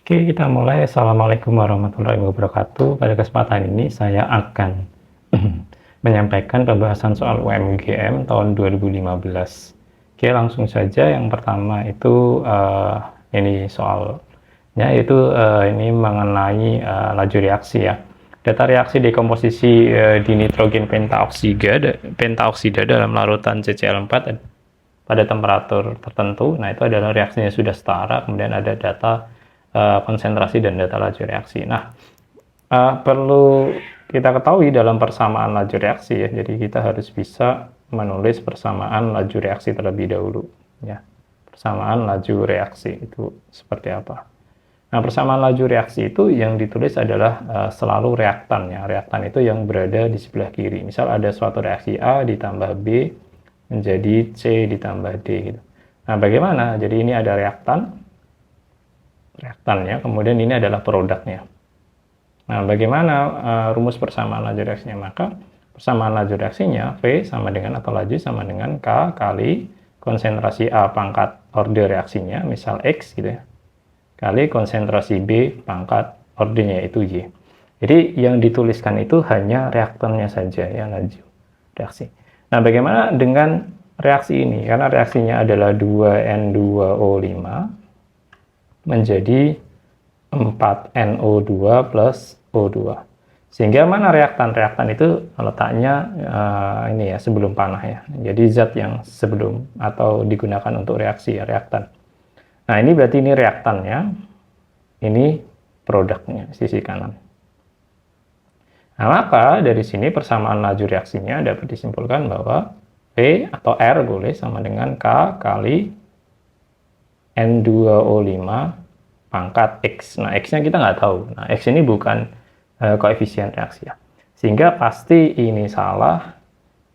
Oke, kita mulai. Assalamualaikum warahmatullahi wabarakatuh. Pada kesempatan ini saya akan menyampaikan pembahasan soal UMGM tahun 2015. Oke, langsung saja. Yang pertama itu ini soalnya itu ini mengenai laju reaksi ya. Data reaksi dekomposisi di nitrogen pentaoksida dalam larutan CCl4 pada temperatur tertentu. Nah, itu adalah reaksinya sudah setara. Kemudian ada data konsentrasi dan data laju reaksi. Nah, perlu kita ketahui dalam persamaan laju reaksi ya, jadi kita harus bisa menulis persamaan laju reaksi terlebih dahulu ya. Persamaan laju reaksi itu seperti apa? Nah, persamaan laju reaksi itu yang ditulis adalah selalu reaktan ya. Reaktan itu yang berada di sebelah kiri. Misal ada suatu reaksi A ditambah B menjadi C ditambah D gitu. Nah, bagaimana? Jadi ini ada reaktannya, kemudian ini adalah produknya. Nah, bagaimana rumus persamaan laju reaksinya? Maka persamaan laju reaksinya V sama dengan atau laju sama dengan K kali konsentrasi A pangkat order reaksinya, misal X gitu ya, kali konsentrasi B pangkat ordernya itu Y. Jadi yang dituliskan itu hanya reaktannya saja ya, laju reaksi. Nah, bagaimana dengan reaksi ini? Karena reaksinya adalah 2N2O5 menjadi 4NO2 plus O2. Sehingga mana reaktan? Reaktan itu letaknya ini ya, sebelum panah ya. Jadi zat yang sebelum atau digunakan untuk reaksi ya, reaktan. Nah, ini berarti ini reaktannya, ini produknya, sisi kanan. Nah, maka dari sini persamaan laju reaksinya dapat disimpulkan bahwa P atau R boleh sama dengan K kali N2O5 pangkat X. Nah, X-nya kita nggak tahu. Nah, X ini bukan koefisien reaksi ya. Sehingga pasti ini salah,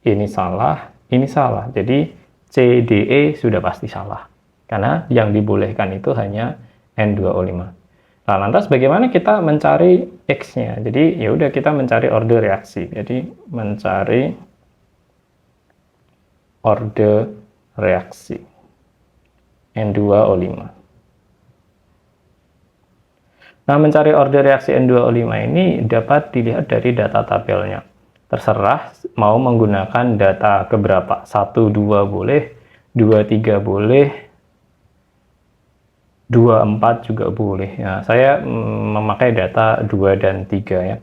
ini salah, ini salah. Jadi C, D, E sudah pasti salah. Karena yang dibolehkan itu hanya N2O5. Nah, lantas bagaimana kita mencari X-nya? Jadi ya udah kita mencari order reaksi. Jadi mencari order reaksi N2O5. Nah, mencari order reaksi N2O5 ini dapat dilihat dari data tabelnya. Terserah mau menggunakan data keberapa. 1, 2 boleh, 2, 3 boleh, 2, 4 juga boleh. Nah, saya memakai data 2 dan 3 ya.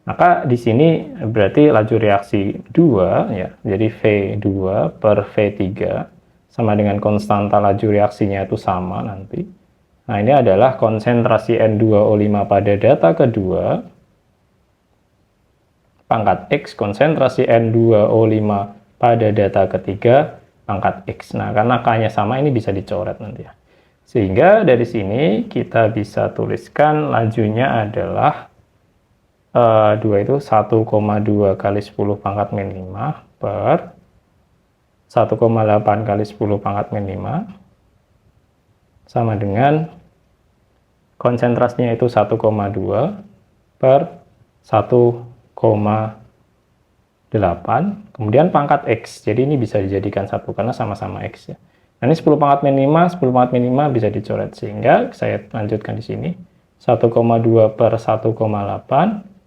Maka di sini berarti laju reaksi 2 ya. Jadi V2 per V3 sama dengan konstanta laju reaksinya itu sama nanti. Nah, ini adalah konsentrasi N2O5 pada data kedua, pangkat X, konsentrasi N2O5 pada data ketiga, pangkat X. Nah, karena K-nya sama, ini bisa dicoret nanti ya. Sehingga dari sini kita bisa tuliskan lajunya adalah 2 itu 1,2 kali 10 pangkat min 5 per 1,8 kali 10 pangkat min 5 sama dengan konsentrasinya itu 1,2 per 1,8 kemudian pangkat X. Jadi ini bisa dijadikan 1 karena sama-sama X ya. Nah, ini 10 pangkat min 5, 10 pangkat min 5 bisa dicoret. Sehingga saya lanjutkan di sini 1,2 per 1,8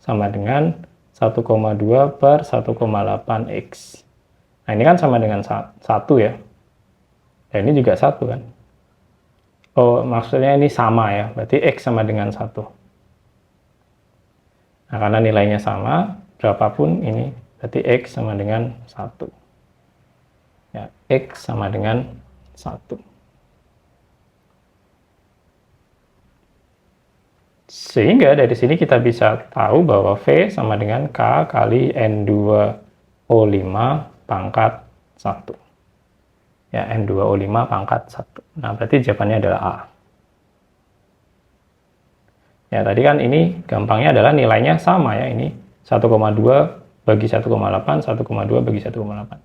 sama dengan 1,2 per 1,8 X. Nah, ini kan sama dengan 1 ya. Dan ini juga 1 kan. Oh, maksudnya ini sama ya. Berarti X sama dengan 1. Nah, karena nilainya sama, berapapun ini, berarti X sama dengan 1. Ya, X sama dengan 1. Sehingga dari sini kita bisa tahu bahwa V sama dengan K kali N2O5 pangkat 1. Ya, N2O5 pangkat 1. Nah, berarti jawabannya adalah A. Ya, tadi kan ini gampangnya adalah nilainya sama ya. Ini 1,2 bagi 1,8, 1,2 bagi 1,8.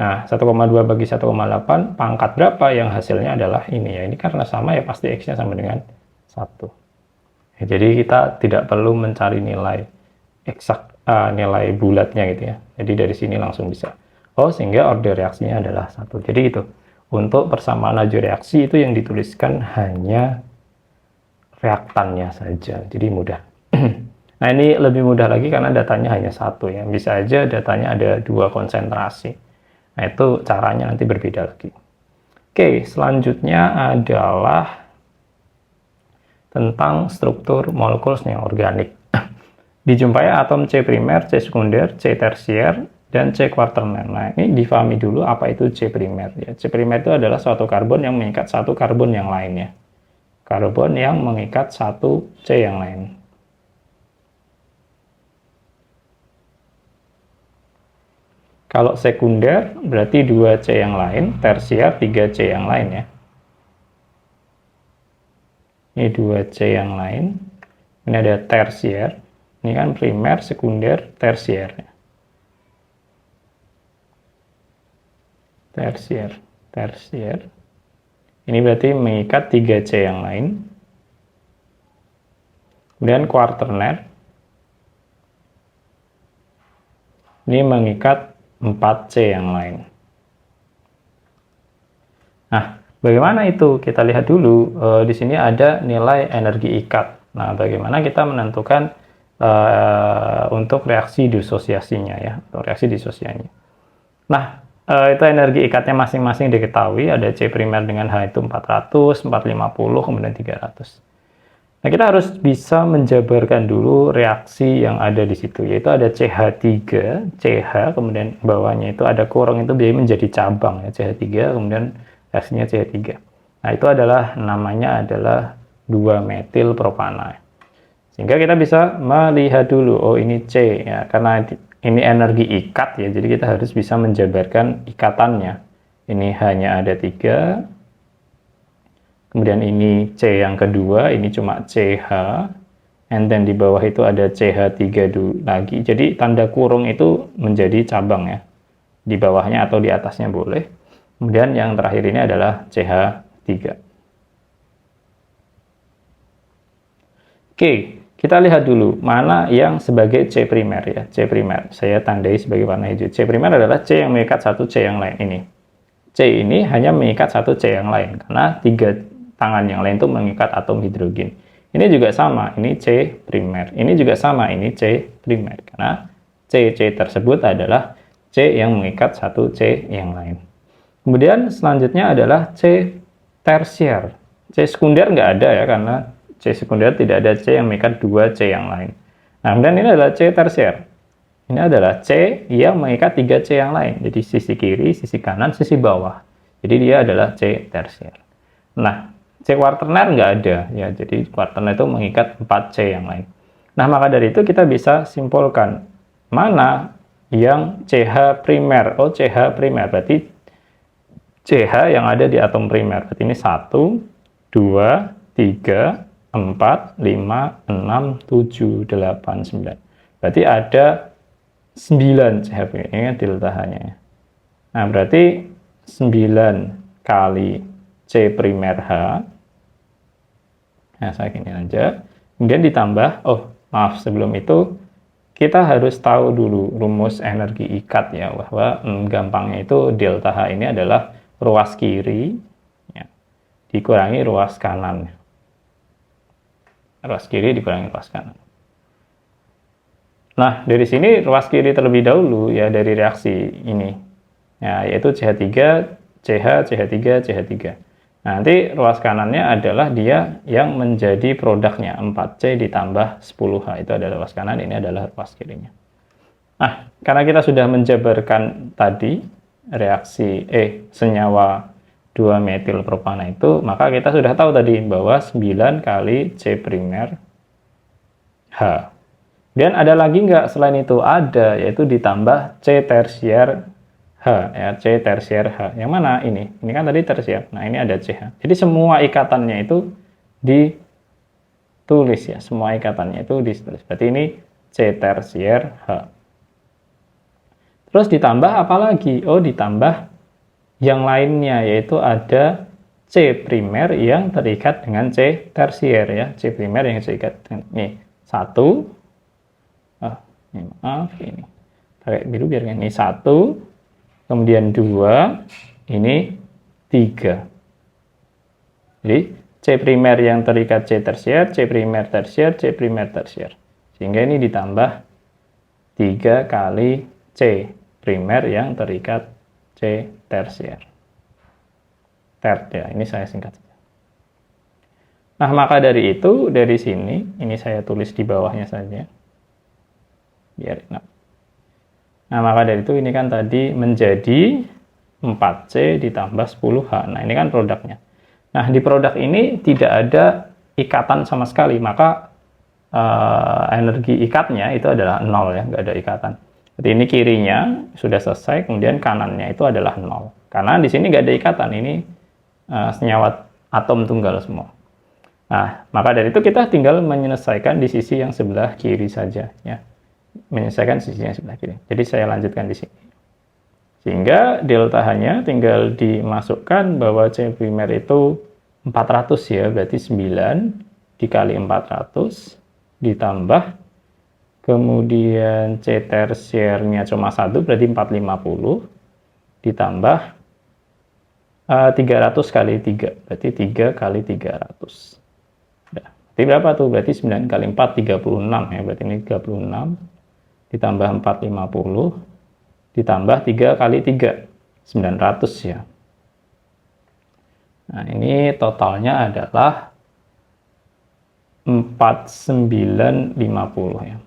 Nah, 1,2 bagi 1,8 pangkat berapa yang hasilnya adalah ini ya. Ini karena sama ya pasti X-nya sama dengan 1. Ya, jadi kita tidak perlu mencari nilai eksak, nilai bulatnya gitu ya. Jadi dari sini langsung bisa. Oh, sehingga order reaksinya adalah 1. Jadi itu. Untuk persamaan laju reaksi itu yang dituliskan hanya reaktannya saja, jadi mudah. Nah, ini lebih mudah lagi karena datanya hanya satu ya, bisa aja datanya ada 2 konsentrasi. Nah, itu caranya nanti berbeda lagi. Oke, selanjutnya adalah tentang struktur molekul yang organik. Dijumpai atom C primer, C sekunder, C tersier, dan C kuaterner. Nah, ini difahami dulu apa itu C primer. Ya, C primer itu adalah suatu karbon yang mengikat satu karbon yang lainnya. Karbon yang mengikat satu C yang lain. Kalau sekunder berarti 2C yang lain, tersier 3C yang lain ya. Ini 2C yang lain. Ini ada tersier. Ini kan primer, sekunder, tersier. Tersier. Ini berarti mengikat 3C yang lain. Kemudian kuaterner. Ini mengikat 4C yang lain. Nah, bagaimana itu? Kita lihat dulu. Di sini ada nilai energi ikat. Nah, bagaimana kita menentukan untuk reaksi disosiasinya ya, atau reaksi disosiasinya. Nah, itu energi ikatnya masing-masing diketahui. Ada C primer dengan H itu 400, 450, kemudian 300. Nah, kita harus bisa menjabarkan dulu reaksi yang ada di situ, yaitu ada CH3, CH, kemudian bawahnya itu ada kurang, itu menjadi cabang ya, CH3, kemudian reaksinya CH3. Nah, itu adalah namanya adalah 2-metil propana. Sehingga kita bisa melihat dulu, oh ini C ya, karena ini energi ikat ya, jadi kita harus bisa menjabarkan ikatannya. Ini hanya ada 3. Kemudian ini C yang kedua, ini cuma CH, and then di bawah itu ada CH3 lagi. Jadi tanda kurung itu menjadi cabang ya. Di bawahnya atau di atasnya boleh. Kemudian yang terakhir ini adalah CH3. Oke, kita lihat dulu mana yang sebagai C primer ya. C primer, saya tandai sebagai warna hijau. C primer adalah C yang mengikat satu C yang lain ini. C ini hanya mengikat satu C yang lain, karena 3 tangan yang lain itu mengikat atom hidrogen. Ini juga sama, ini C primer. Ini juga sama, ini C primer. Karena C tersebut adalah C yang mengikat satu C yang lain. Kemudian selanjutnya adalah C tersier. C sekunder nggak ada ya, karena C sekunder tidak ada C yang mengikat 2 C yang lain. Nah, kemudian ini adalah C tersier. Ini adalah C yang mengikat 3 C yang lain. Jadi sisi kiri, sisi kanan, sisi bawah. Jadi dia adalah C tersier. Nah, C kuaterner nggak ada ya, jadi kuaterner itu mengikat 4C yang lain. Nah, maka dari itu kita bisa simpulkan mana yang CH primer. Oh, CH primer berarti CH yang ada di atom primer. Berarti ini 1, 2, 3, 4, 5, 6, 7, 8, 9. Berarti ada 9 CH primer. Ini delta H-nya. Nah, berarti 9 kali C primer H. Nah, saya gini aja. Kemudian ditambah, oh maaf, sebelum itu kita harus tahu dulu rumus energi ikat ya, bahwa gampangnya itu delta H ini adalah ruas kiri ya, dikurangi ruas kanan. Ruas kiri dikurangi ruas kanan. Nah, dari sini ruas kiri terlebih dahulu ya, dari reaksi ini. Ya, yaitu CH3, CH, CH3, CH3. Nanti ruas kanannya adalah dia yang menjadi produknya, 4C ditambah 10H. Itu adalah ruas kanan, ini adalah ruas kirinya. Nah, karena kita sudah menjabarkan tadi reaksi senyawa 2-metil propana itu, maka kita sudah tahu tadi bahwa 9 kali C primer H. Dan ada lagi nggak selain itu? Ada, yaitu ditambah C tersier H, ya, C tersier H. Yang mana ini? Ini kan tadi tersier. Nah, ini ada CH. Jadi semua ikatannya itu ditulis ya. Semua ikatannya itu ditulis. Berarti ini C tersier H. Terus ditambah apa lagi? Oh, ditambah yang lainnya, yaitu ada C primer yang terikat dengan C tersier ya. C primer yang terikat dengan ini. 1. Ini maaf, ini. Pakai biru biar ini 1. Kemudian 2, ini 3. Jadi C primer yang terikat C tersier, C primer tersier, C primer tersier. Sehingga ini ditambah 3 kali C primer yang terikat C tersier. Tert ya, ini saya singkat. Nah, maka dari itu, dari sini, ini saya tulis di bawahnya saja. Biar enak. Nah, maka dari itu ini kan tadi menjadi 4C ditambah 10H. Nah, ini kan produknya. Nah, di produk ini tidak ada ikatan sama sekali, maka energi ikatnya itu adalah 0 ya, nggak ada ikatan. Jadi ini kirinya sudah selesai, kemudian kanannya itu adalah 0. Karena di sini nggak ada ikatan, ini senyawa atom tunggal semua. Nah, maka dari itu kita tinggal menyelesaikan di sisi yang sebelah kiri saja ya. Menyelesaikan sisi yang sebelah kiri. Jadi saya lanjutkan di sini. Sehingga delta H-nya tinggal dimasukkan bahwa C primer itu 400 ya, berarti 9 dikali 400 ditambah kemudian C tersiernya cuma 1 berarti 450 ditambah 300 kali 3 berarti 3 kali 300. Nah, berarti berapa tuh? Berarti 9 kali 4 36 ya, berarti ini 36 ditambah 450 ditambah 3 kali 3 900 ya. Nah, ini totalnya adalah 4950 ya.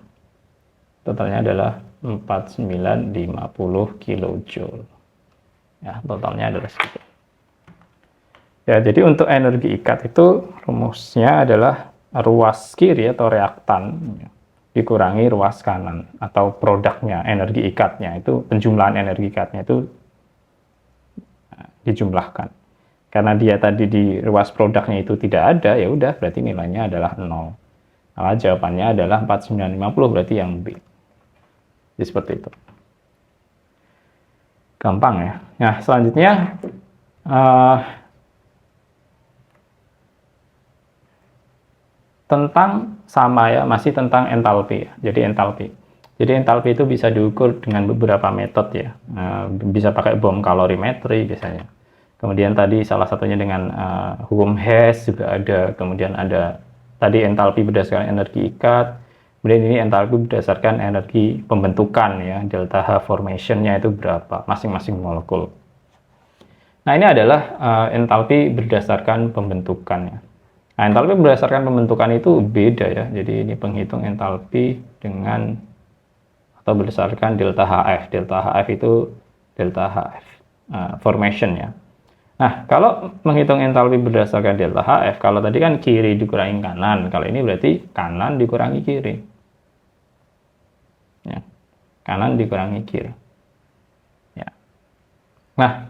Totalnya adalah 4950 kilojoule. Ya, totalnya adalah segitu. Ya, jadi untuk energi ikat itu rumusnya adalah ruas kiri atau reaktan dikurangi ruas kanan atau produknya, energi ikatnya itu, penjumlahan energi ikatnya itu dijumlahkan. Karena dia tadi di ruas produknya itu tidak ada, ya udah berarti nilainya adalah 0. Maka jawabannya adalah 4950, berarti yang B. Jadi seperti itu. Gampang ya. Nah, selanjutnya tentang sama ya, masih tentang entalpi ya. Jadi entalpi itu bisa diukur dengan beberapa metode ya. Bisa pakai bom kalorimetri biasanya. Kemudian tadi salah satunya dengan hukum Hess juga ada. Kemudian ada tadi entalpi berdasarkan energi ikat. Kemudian ini entalpi berdasarkan energi pembentukan ya. Delta H formation-nya itu berapa masing-masing molekul. Nah, ini adalah entalpi berdasarkan pembentukannya. Nah, entalpi berdasarkan pembentukan itu beda ya. Jadi ini penghitung entalpi dengan atau berdasarkan delta HF. Delta HF itu delta HF formation ya. Nah, kalau menghitung entalpi berdasarkan delta HF, kalau tadi kan kiri dikurangi kanan, kalau ini berarti kanan dikurangi kiri. Ya. Kanan dikurangi kiri. Ya. Nah,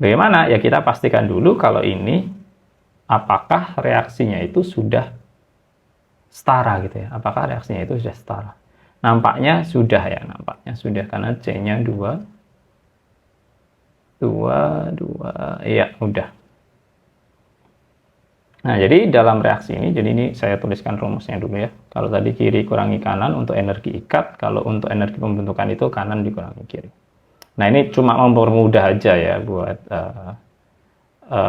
bagaimana? Ya kita pastikan dulu kalau ini apakah reaksinya itu sudah setara gitu ya. Apakah reaksinya itu sudah setara? Nampaknya sudah ya, nampaknya sudah karena C-nya 2, iya udah. Nah, jadi dalam reaksi ini, jadi ini saya tuliskan rumusnya dulu ya. Kalau tadi kiri kurangi kanan untuk energi ikat, kalau untuk energi pembentukan itu kanan dikurangi kiri. Nah, ini cuma mempermudah aja ya buat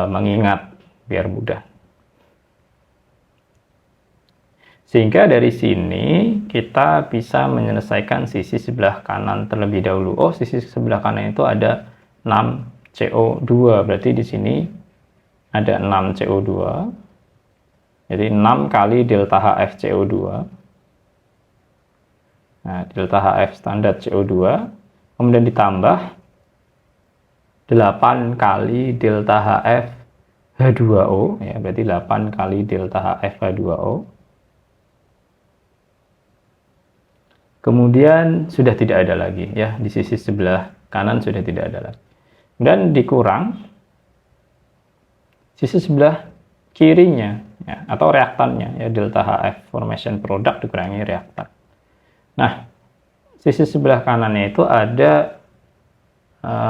mengingat biar mudah. Sehingga dari sini kita bisa menyelesaikan sisi sebelah kanan terlebih dahulu. Oh, sisi sebelah kanan itu ada 6 CO2, berarti di sini ada 6 CO2. Jadi 6 kali delta HF CO2. Nah, delta HF standar CO2 kemudian ditambah 8 kali delta HF H2O ya, berarti 8 kali delta HF H2O. Kemudian sudah tidak ada lagi ya, di sisi sebelah kanan sudah tidak ada lagi. Dan dikurang sisi sebelah kirinya ya, atau reaktannya ya, delta HF formation product dikurangi reaktan. Nah, sisi sebelah kanannya itu ada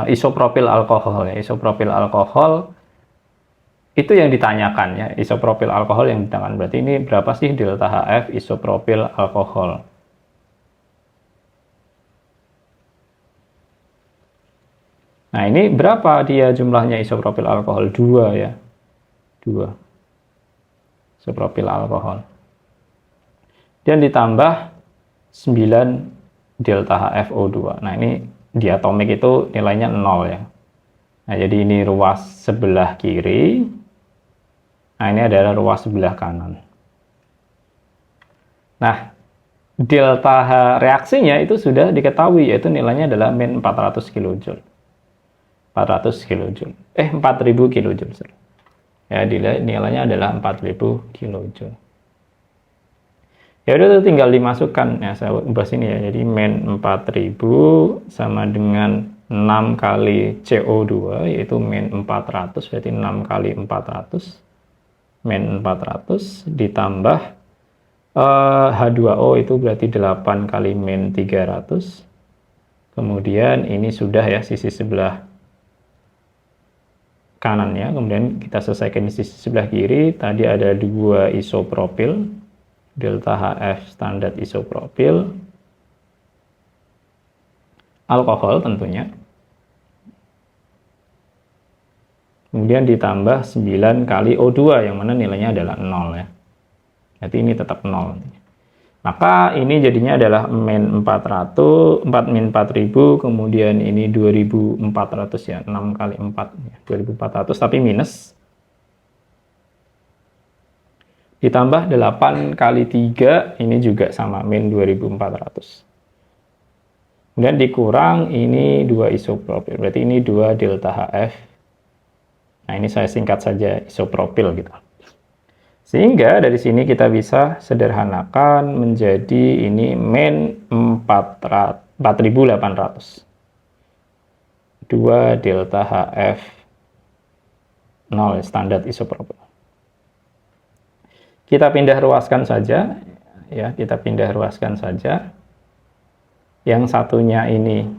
isopropil alkohol ya. Isopropil alkohol itu yang ditanyakan ya, isopropil alkohol yang ditanyakan. Berarti ini berapa sih delta HF isopropil alkohol? Nah, ini berapa dia jumlahnya isopropil alkohol? 2 ya. 2. isopropil alkohol. Dan ditambah 9 delta HFO2. Nah, ini diatomik itu nilainya 0 ya. Nah, jadi ini ruas sebelah kiri. Nah, ini adalah ruas sebelah kanan. Nah, delta H reaksinya itu sudah diketahui, yaitu nilainya adalah min 400 kJ. 4000 kJ. Ya, nilainya adalah 4000 kJ. Ya udah, itu tinggal dimasukkan. Ya, saya ubah sini ya. Jadi min 4000 sama dengan 6 kali CO2, yaitu min 400, berarti 6 kali 400. Min 400 ditambah H2O itu berarti 8 kali min 300. Kemudian ini sudah ya sisi sebelah kanannya. Kemudian kita selesaikan di sisi sebelah kiri. Tadi ada 2 isopropil, delta HF standar isopropil, alkohol tentunya. Kemudian ditambah 9 kali O2 yang mana nilainya adalah 0 ya. Jadi ini tetap 0. Maka ini jadinya adalah min 400, 4000, kemudian ini 2400 ya, 6 kali 4 ya, 2400 tapi minus. Ditambah 8 kali 3, ini juga sama, min 2400. Kemudian dikurang ini 2 isopropil, berarti ini 2 delta HF. Nah, ini saya singkat saja isopropil gitu. Sehingga dari sini kita bisa sederhanakan menjadi ini min 4800. 2 delta HF 0 standar isopropil. Kita pindah ruaskan saja ya, kita pindah ruaskan saja. Yang satunya ini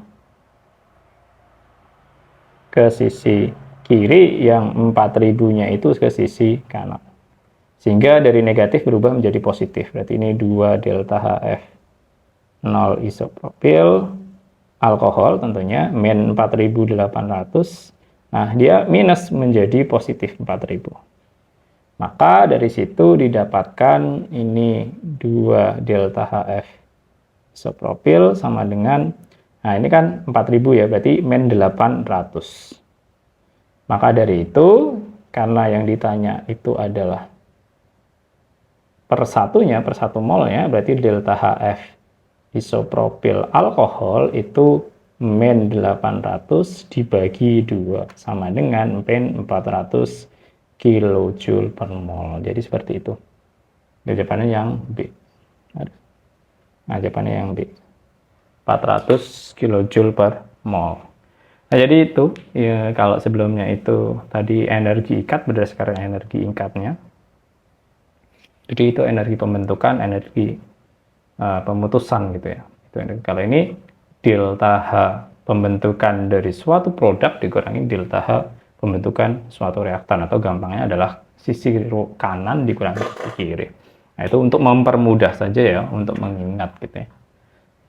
ke sisi kiri, yang 4000-nya itu ke sisi kanan. Sehingga dari negatif berubah menjadi positif. Berarti ini 2 delta HF 0 isopropil alkohol tentunya min 4800. Nah, dia minus menjadi positif 4000. Maka dari situ didapatkan ini 2 delta HF isopropil sama dengan, nah ini kan 4000 ya, berarti min 800. Maka dari itu, karena yang ditanya itu adalah per 1 molnya, berarti delta HF isopropil alkohol itu min 800 dibagi 2 sama dengan min 400 kJ per mol. Jadi seperti itu. Jawabannya yang B. Nah, jawabannya yang B. 400 kJ per mol. Nah, jadi itu ya, kalau sebelumnya itu tadi energi ikat berdasarkan energi ikatnya. Jadi itu energi pembentukan, energi pemutusan gitu ya. Itu kalau ini delta H pembentukan dari suatu produk dikurangi delta H pembentukan suatu reaktan, atau gampangnya adalah sisi kanan dikurangi sisi kiri. Nah, itu untuk mempermudah saja ya, untuk mengingat gitu ya.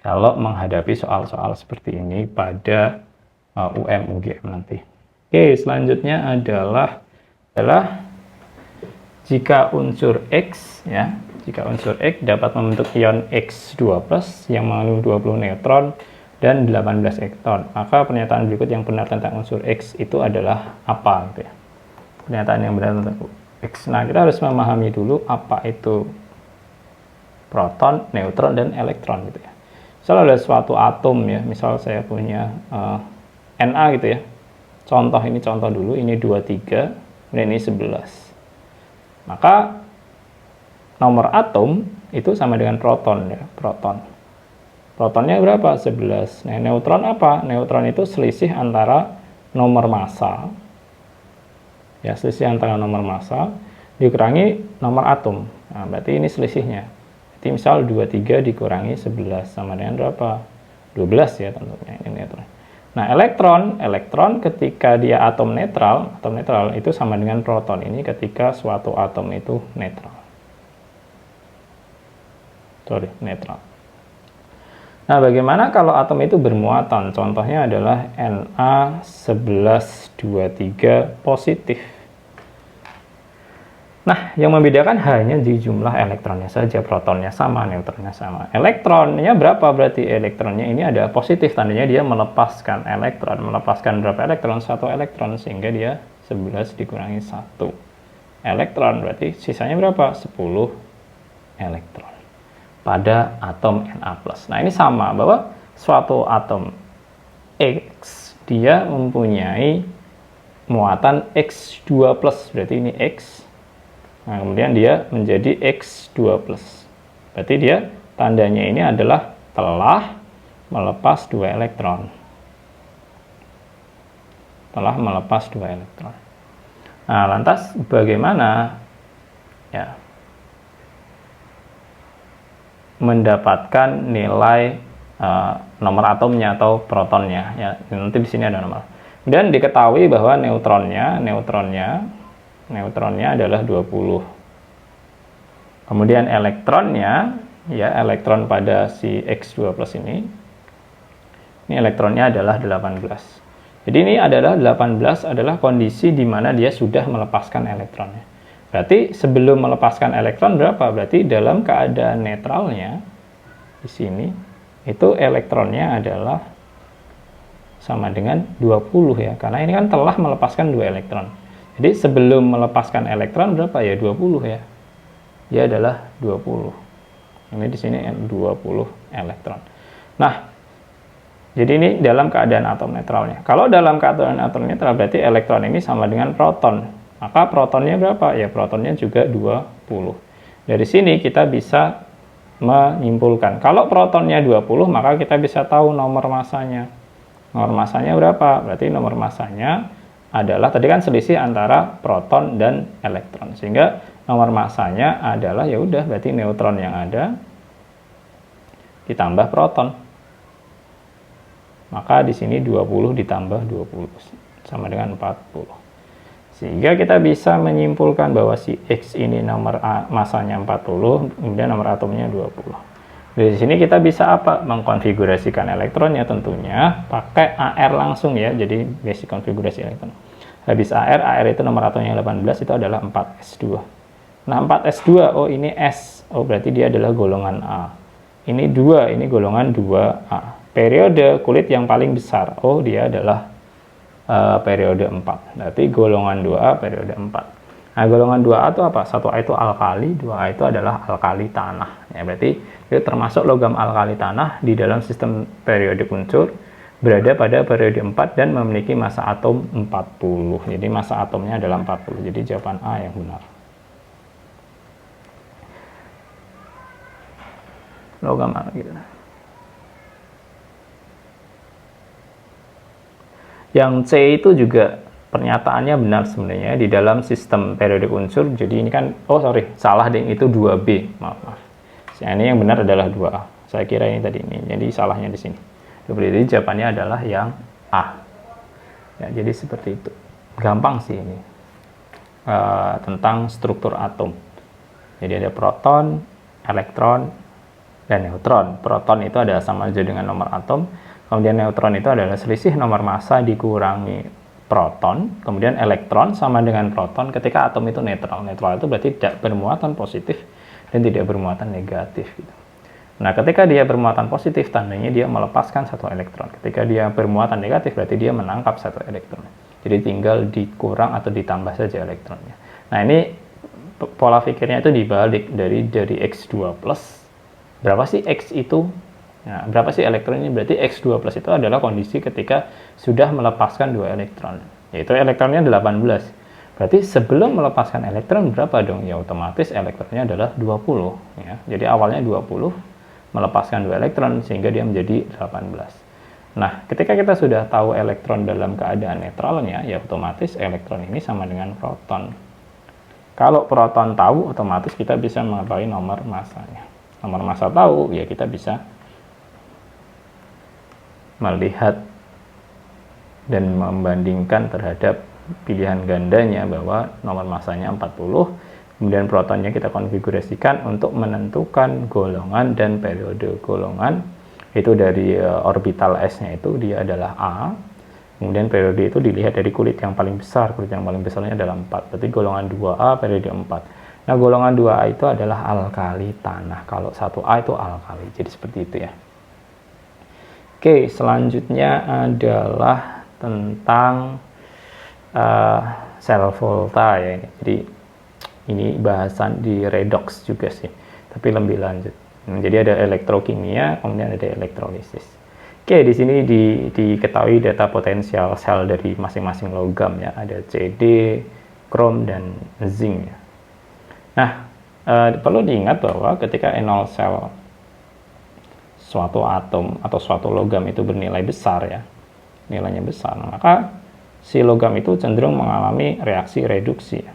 Kalau menghadapi soal-soal seperti ini pada UGM nanti. Oke, selanjutnya adalah jika unsur X ya, jika unsur X dapat membentuk ion X2+ yang mengandung 20 neutron dan 18 elekton, maka pernyataan berikut yang benar tentang unsur X itu adalah apa gitu ya. Pernyataan yang benar tentang X. Nah, kita harus memahami dulu apa itu proton, neutron, dan elektron gitu ya. Misal ada suatu atom ya, misal saya punya Na gitu ya. Contoh ini contoh dulu, ini 23, kemudian ini 11. Maka nomor atom itu sama dengan proton ya, proton. Protonnya berapa? 11. Nah, neutron apa? Neutron itu selisih antara nomor massa. Ya, selisih antara nomor massa dikurangi nomor atom. Nah, berarti ini selisihnya. Jadi misal 23 dikurangi 11 sama dengan berapa? 12 ya tentunya ini neutron. Nah, elektron ketika dia atom netral itu sama dengan proton ini ketika suatu atom itu netral. Netral. Nah, bagaimana kalau atom itu bermuatan? Contohnya adalah Na1123 positif. Nah, yang membedakan hanya di jumlah elektronnya saja, protonnya sama, neutronnya sama. Elektronnya berapa berarti? Elektronnya ini ada positif, tandanya dia melepaskan elektron. Melepaskan berapa elektron? 1 elektron, sehingga dia 11 dikurangi 1 elektron, berarti sisanya berapa? 10 elektron pada atom Na+. Nah, ini sama, bahwa suatu atom X, dia mempunyai muatan X2+, berarti ini X. Nah, kemudian dia menjadi X2+. Berarti dia tandanya ini adalah telah melepas 2 elektron. Telah melepas 2 elektron. Nah, lantas bagaimana ya mendapatkan nilai nomor atomnya atau protonnya? Ya, nanti di sini ada nomor. Dan diketahui bahwa neutronnya adalah 20. Kemudian elektronnya, ya elektron pada si X2+ ini elektronnya adalah 18. Jadi ini adalah 18 adalah kondisi di mana dia sudah melepaskan elektronnya. Berarti sebelum melepaskan elektron berapa? Berarti dalam keadaan netralnya di sini itu elektronnya adalah sama dengan 20 ya. Karena ini kan telah melepaskan 2 elektron. Jadi sebelum melepaskan elektron berapa ya? 20 ya. Dia adalah 20. Ini di sini 20 elektron. Nah, jadi ini dalam keadaan atom netralnya. Kalau dalam keadaan atom netral berarti elektron ini sama dengan proton. Maka protonnya berapa? Ya protonnya juga 20. Dari sini kita bisa menyimpulkan. Kalau protonnya 20, maka kita bisa tahu nomor masanya. Nomor masanya berapa? Berarti nomor masanya adalah, tadi kan selisih antara proton dan elektron. Sehingga nomor masanya adalah, ya udah berarti neutron yang ada ditambah proton. Maka di sini 20 ditambah 20 sama dengan 40. Sehingga kita bisa menyimpulkan bahwa si X ini nomor masanya 40, kemudian nomor atomnya 20. Dari sini kita bisa apa? Mengkonfigurasikan elektronnya tentunya pakai AR langsung ya. Jadi basic konfigurasi elektron. Habis AR itu nomor atomnya 18, itu adalah 4s2. Nah, 4s2, oh ini S. Oh berarti dia adalah golongan A. Ini 2, ini golongan 2A. Periode kulit yang paling besar, oh dia adalah periode 4. Berarti golongan 2A periode 4. Nah, golongan 2A itu apa? 1A itu alkali, 2A itu adalah alkali tanah. Ya, berarti itu termasuk logam alkali tanah di dalam sistem periodik unsur, berada pada periode 4 dan memiliki massa atom 40. Jadi massa atomnya adalah 40. Jadi jawaban A yang benar. Logam alkali tanah. Yang C itu juga pernyataannya benar sebenarnya di dalam sistem periodik unsur. Jadi ini kan, oh sorry, salah deh, itu 2B. Maaf. Ini yang benar adalah 2A. Saya kira ini tadi ini. Jadi salahnya di sini. Jadi jawabannya adalah yang A. Ya, jadi seperti itu. Gampang sih ini. Tentang struktur atom. Jadi ada proton, elektron, dan neutron. Proton itu adalah sama aja dengan nomor atom. Kemudian neutron itu adalah selisih nomor massa dikurangi proton. Kemudian elektron sama dengan proton ketika atom itu netral. Netral itu berarti tidak bermuatan positif dan tidak bermuatan negatif. Gitu. Nah, ketika dia bermuatan positif, tandanya dia melepaskan 1 elektron. Ketika dia bermuatan negatif, berarti dia menangkap 1 elektron. Jadi tinggal dikurang atau ditambah saja elektronnya. Nah, ini pola pikirnya itu dibalik dari X2+. Berapa sih X itu? Nah, berapa sih elektron ini? Berarti X2+ itu adalah kondisi ketika sudah melepaskan 2 elektron. Yaitu elektronnya 18. Berarti sebelum melepaskan elektron berapa dong? Ya otomatis elektronnya adalah 20. Ya. Jadi awalnya 20, melepaskan 2 elektron sehingga dia menjadi 18. Nah, ketika kita sudah tahu elektron dalam keadaan netralnya, ya otomatis elektron ini sama dengan proton. Kalau proton tahu, otomatis kita bisa mengetahui nomor massanya. Nomor massa tahu, ya kita bisa melihat dan membandingkan terhadap pilihan gandanya bahwa nomor massanya 40, kemudian protonnya kita konfigurasikan untuk menentukan golongan dan periode golongan. Itu dari orbital S-nya itu dia adalah A, Kemudian periode itu dilihat dari kulit yang paling besar. Kulit yang paling besarnya adalah 4. Berarti golongan 2A periode 4. Nah, golongan 2A itu adalah alkali tanah. Kalau 1A itu alkali. Jadi seperti itu ya. Oke, selanjutnya adalah tentang sel volta ya. Jadi ini bahasan di redox juga sih, tapi lebih lanjut. Jadi ada elektrokimia, kemudian ada elektrolisis. Oke, di sini diketahui data potensial sel dari masing-masing logam ya. Ada CD, krom, dan zinc ya. Nah, perlu diingat bahwa ketika enol sel suatu atom atau suatu logam itu bernilai besar ya, nilainya besar, maka si logam itu cenderung mengalami reaksi reduksi ya,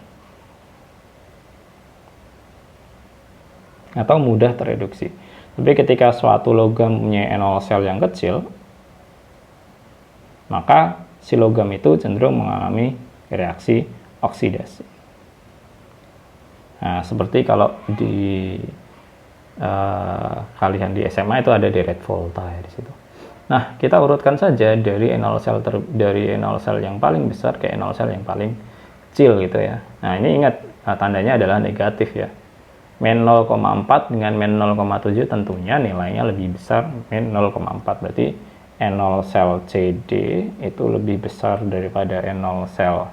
atau mudah tereduksi. Tapi ketika suatu logam punya enol sel yang kecil, maka si logam itu cenderung mengalami reaksi oksidasi. Nah, seperti kalau di kalian di SMA itu ada deret volta ya di situ. Nah, kita urutkan saja dari enol sel yang paling besar ke enol sel yang paling kecil gitu ya. Nah, ini ingat tandanya adalah negatif ya. Min 0,4 dengan min 0,7 tentunya nilainya lebih besar min 0,4. Berarti enol sel CD itu lebih besar daripada enol sel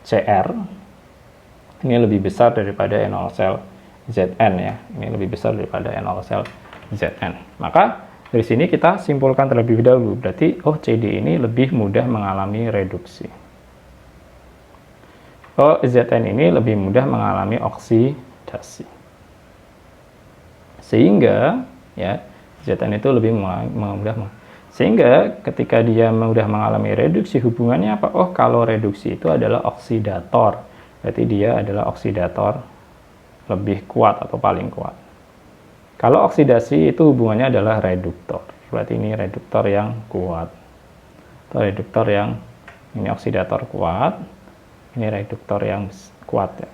CR. Ini lebih besar daripada enol sel ZN ya. Ini lebih besar daripada enol sel ZN. Maka dari sini kita simpulkan terlebih dahulu. Berarti CD ini lebih mudah mengalami reduksi. ZN ini lebih mudah mengalami oksidasi. Sehingga ya ZN itu lebih mudah. Sehingga ketika dia mudah mengalami reduksi, hubungannya apa? Kalau reduksi itu adalah oksidator. Berarti dia adalah oksidator lebih kuat atau paling kuat. Kalau oksidasi itu hubungannya adalah reduktor. Berarti ini reduktor yang kuat. Atau reduktor yang ini oksidator kuat, ini reduktor yang kuat ya.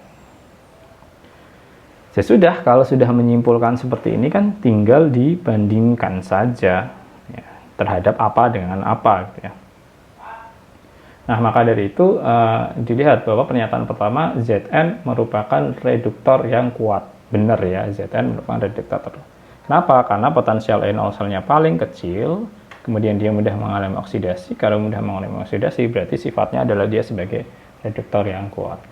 Sesudah, kalau sudah menyimpulkan seperti ini kan tinggal dibandingkan saja ya, terhadap apa dengan apa gitu ya. Nah, maka dari itu dilihat bahwa pernyataan pertama ZN merupakan reduktor yang kuat. Benar ya, ZN merupakan reduktor. Kenapa? Karena potensial enol selnya paling kecil, kemudian dia mudah mengalami oksidasi. Kalau mudah mengalami oksidasi berarti sifatnya adalah dia sebagai reduktor yang kuat.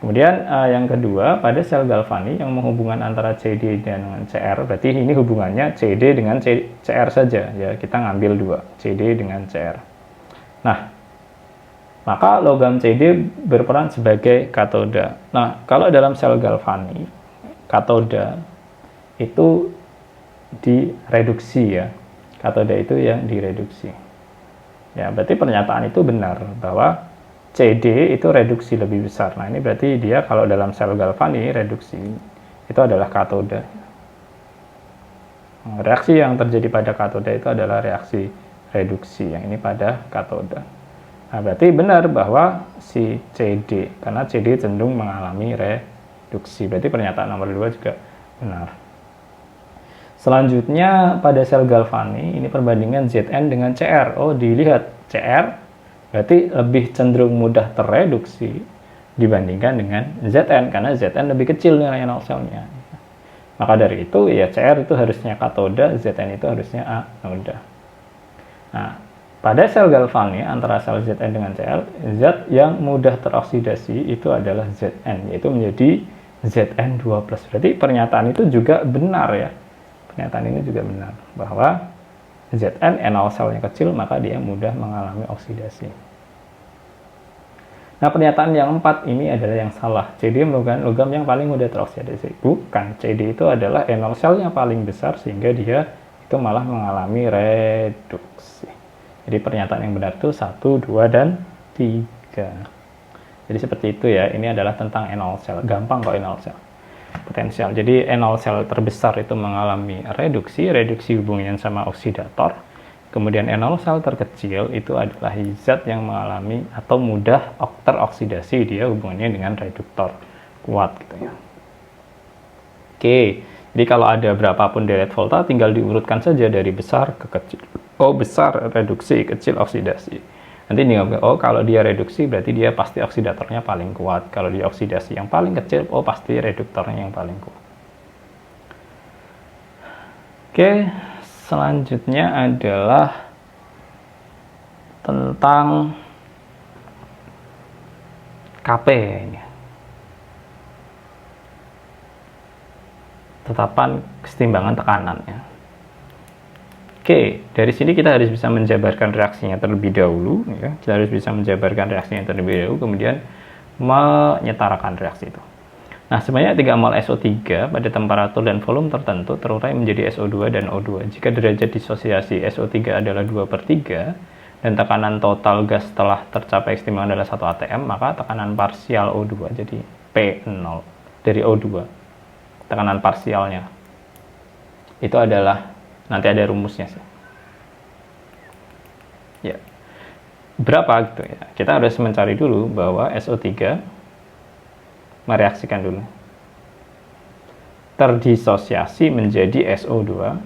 Kemudian yang kedua, pada sel galvani yang menghubungkan antara CD dengan CR, berarti ini hubungannya CD dengan CR saja ya, kita ngambil dua, CD dengan CR. Nah, maka logam CD berperan sebagai katoda. Nah, kalau dalam sel galvani, katoda itu direduksi ya, katoda itu yang direduksi. Ya, berarti pernyataan itu benar bahwa CD itu reduksi lebih besar. Nah, ini berarti dia kalau dalam sel galvani reduksi itu adalah katoda. Reaksi yang terjadi pada katoda itu adalah reaksi reduksi. Yang ini pada katoda. Nah, berarti benar bahwa si CD, karena CD cenderung mengalami reduksi. Berarti pernyataan nomor 2 juga benar. Selanjutnya pada sel galvani ini perbandingan ZN dengan CR. Dilihat CR berarti lebih cenderung mudah tereduksi dibandingkan dengan ZN, karena ZN lebih kecil nilai enol selnya. Maka dari itu ya CR itu harusnya katoda, ZN itu harusnya anoda. Nah, pada sel galvani antara sel ZN dengan CR, zat yang mudah teroksidasi itu adalah ZN, yaitu menjadi ZN2+. Berarti pernyataan itu juga benar ya. Pernyataan ini juga benar bahwa ZN enol selnya kecil, maka dia mudah mengalami oksidasi. Nah, pernyataan yang 4 ini adalah yang salah. CD merupakan logam yang paling mudah teroksidasi. Bukan, CD itu adalah enol selnya paling besar sehingga dia itu malah mengalami reduksi. Jadi pernyataan yang benar itu 1, 2, dan 3. Jadi seperti itu ya. Ini adalah tentang enol sel. Gampang kok enol sel. Potensial. Jadi enol sel terbesar itu mengalami reduksi hubungannya sama oksidator. Kemudian enol sel terkecil itu adalah zat yang mengalami atau mudah teroksidasi, dia hubungannya dengan reduktor kuat gitu ya. Oke, jadi kalau ada berapapun deret volta tinggal diurutkan saja dari besar ke kecil. Besar reduksi, kecil oksidasi. Nanti nih, oh kalau dia reduksi berarti dia pasti oksidatornya paling kuat. Kalau dia oksidasi yang paling kecil, oh pasti reduktornya yang paling kuat. Oke, selanjutnya adalah tentang KP ini. Tetapan kesetimbangan tekanan ya. Oke, dari sini kita harus bisa menjabarkan reaksinya terlebih dahulu ya. Kita harus bisa menjabarkan reaksinya terlebih dahulu, kemudian menyetarakan reaksi itu. Nah, sebanyak 3 mol SO3 pada temperatur dan volume tertentu terurai menjadi SO2 dan O2. Jika derajat disosiasi SO3 adalah 2/3 dan tekanan total gas setelah tercapai kesetimbangan adalah 1 atm, maka tekanan parsial O2 jadi P0 dari O2. Tekanan parsialnya itu adalah, nanti ada rumusnya sih ya, berapa gitu ya. Kita harus mencari dulu bahwa SO3 mereaksikan dulu terdisosiasi menjadi SO2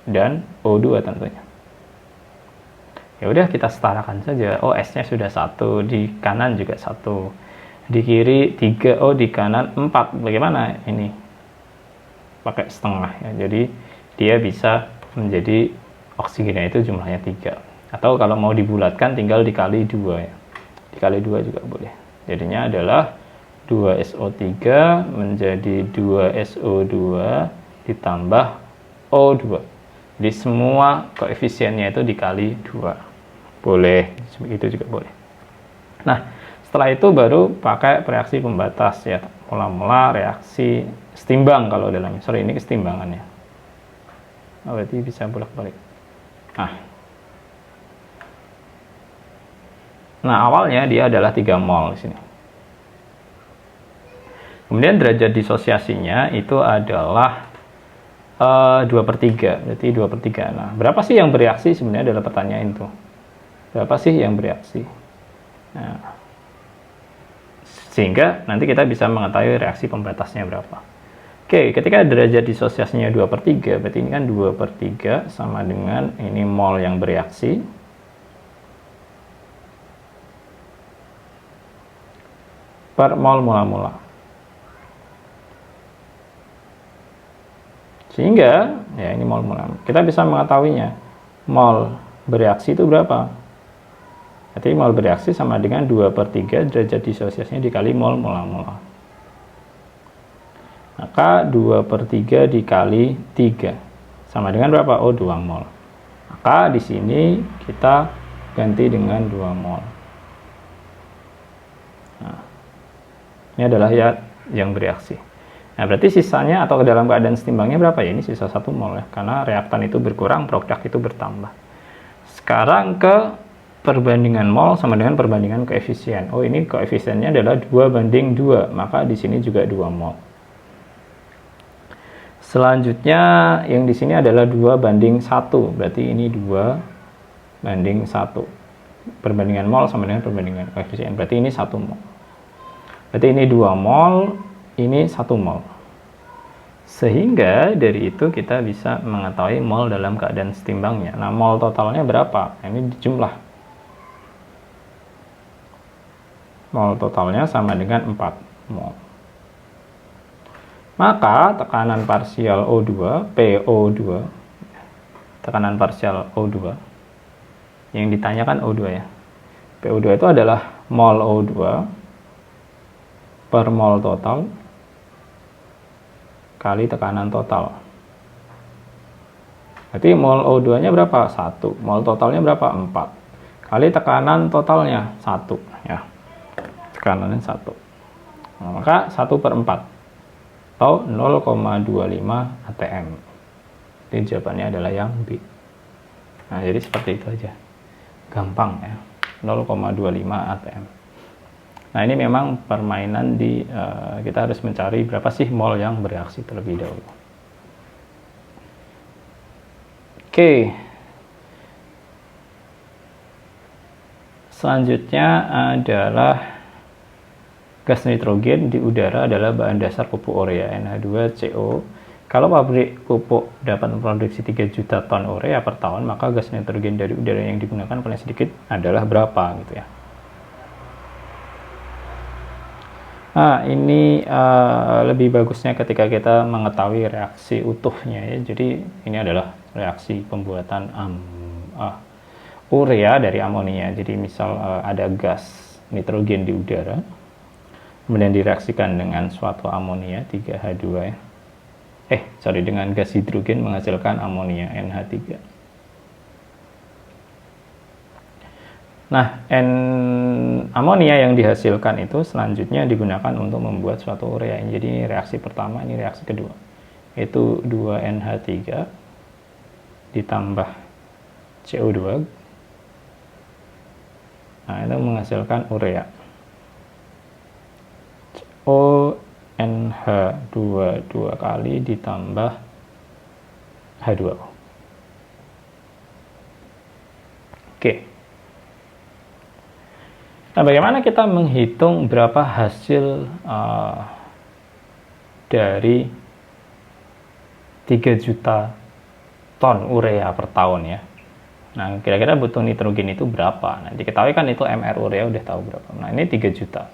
dan O2 tentunya. Ya udah, kita setarakan saja. Oh, S nya sudah 1, di kanan juga 1, di kiri 3, oh di kanan 4. Bagaimana ini? Pakai setengah ya, jadi dia bisa menjadi oksigennya itu jumlahnya 3, atau kalau mau dibulatkan tinggal dikali 2 ya, dikali 2 juga boleh. Jadinya adalah 2SO3 menjadi 2SO2 ditambah O2, jadi semua koefisiennya itu dikali 2, boleh itu juga boleh. Nah, setelah itu baru pakai reaksi pembatas ya, mula-mula reaksi setimbang kalau dalamnya. Sorry, ini kesetimbangannya. Oh, berarti bisa bolak-balik. Nah, awalnya dia adalah 3 mol di sini. Kemudian derajat disosiasinya itu adalah 2/3, berarti 2/3. Nah, berapa sih yang bereaksi sebenarnya adalah pertanyaan itu. Berapa sih yang bereaksi? Nah, sehingga nanti kita bisa mengetahui reaksi pembatasnya berapa. Oke, ketika derajat disosiasinya 2/3, berarti ini kan 2/3 sama dengan ini mol yang bereaksi. Per mol mula-mula. Sehingga, ya ini mol mula. Kita bisa mengetahuinya. Mol bereaksi itu berapa? Berarti mol bereaksi sama dengan 2/3 derajat disosiasinya dikali mol mula-mula. Maka 2/3 dikali 3 sama dengan berapa? Oh, 2 mol. Maka di sini kita ganti dengan 2 mol. Nah, ini adalah ya yang bereaksi. Nah, berarti sisanya atau dalam keadaan setimbangnya berapa ya? Ini sisa 1 mol ya, karena reaktan itu berkurang, produk itu bertambah. Sekarang ke perbandingan mol sama dengan perbandingan koefisien. Oh, ini koefisiennya adalah 2/2, maka di sini juga 2 mol. Selanjutnya yang di sini adalah 2/1, berarti ini 2/1. Perbandingan mol sama dengan perbandingan koefisien, berarti ini 1 mol. Berarti ini 2 mol, ini 1 mol. Sehingga dari itu kita bisa mengetahui mol dalam keadaan setimbangnya. Nah, mol totalnya berapa? Ini dijumlah. Mol totalnya sama dengan 4 mol. Maka tekanan parsial O2, PO2, tekanan parsial O2, yang ditanyakan O2 ya. PO2 itu adalah mol O2 per mol total kali tekanan total. Berarti mol O2-nya berapa? 1. Mol totalnya berapa? 4. Kali tekanan totalnya 1 ya. Tekanannya 1. Nah, maka 1/4 atau 0,25 atm. Jadi jawabannya adalah yang B. Nah, jadi seperti itu aja. Gampang ya. 0,25 atm. Nah, ini memang permainan di kita harus mencari berapa sih mol yang bereaksi terlebih dahulu. Oke. Selanjutnya adalah gas nitrogen di udara adalah bahan dasar pupuk urea NH2CO Kalau pabrik pupuk dapat memproduksi 3 juta ton urea per tahun, maka gas nitrogen dari udara yang digunakan paling sedikit adalah berapa gitu ya. Nah, ini lebih bagusnya ketika kita mengetahui reaksi utuhnya ya. Jadi ini adalah reaksi pembuatan urea dari amonia. Jadi misal ada gas nitrogen di udara, kemudian direaksikan dengan suatu amonia 3H2 ya. Dengan gas hidrogen menghasilkan amonia NH3. Nah, amonia yang dihasilkan itu selanjutnya digunakan untuk membuat suatu urea. Jadi reaksi pertama, ini reaksi kedua. Itu 2NH3 ditambah CO2. Nah, itu menghasilkan urea. ONH2 dua kali ditambah H2O. Oke. Nah, bagaimana kita menghitung berapa hasil dari 3 juta ton urea per tahun ya. Nah, kira-kira butuh nitrogen itu berapa? Nah, diketahui kan itu MR urea udah tahu berapa. Nah, ini 3 juta.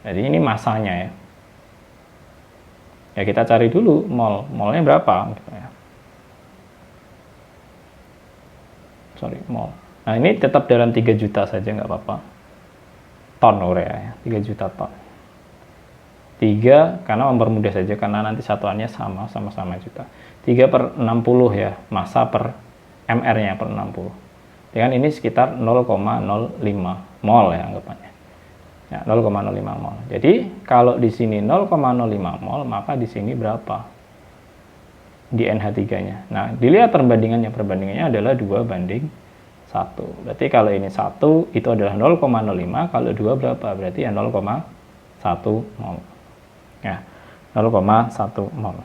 Jadi ini masanya ya. Ya kita cari dulu molnya berapa gitu ya. Mol. Nah, ini tetap dalam 3 juta saja nggak apa-apa. Ton urea ya, 3 juta ton. 3 karena mempermudah saja, karena nanti satuannya sama-sama juta. 3 per 60 ya, massa per MR-nya per 60. Dengan ini sekitar 0,05 mol ya anggapannya. Ya, 0,05 mol. Jadi kalau di sini 0,05 mol, maka di sini berapa? Di NH3-nya. Nah, dilihat perbandingannya adalah 2:1. Berarti kalau ini 1 itu adalah 0,05, kalau 2 berapa? Berarti ya 0,1 mol. Ya, 0,1 mol.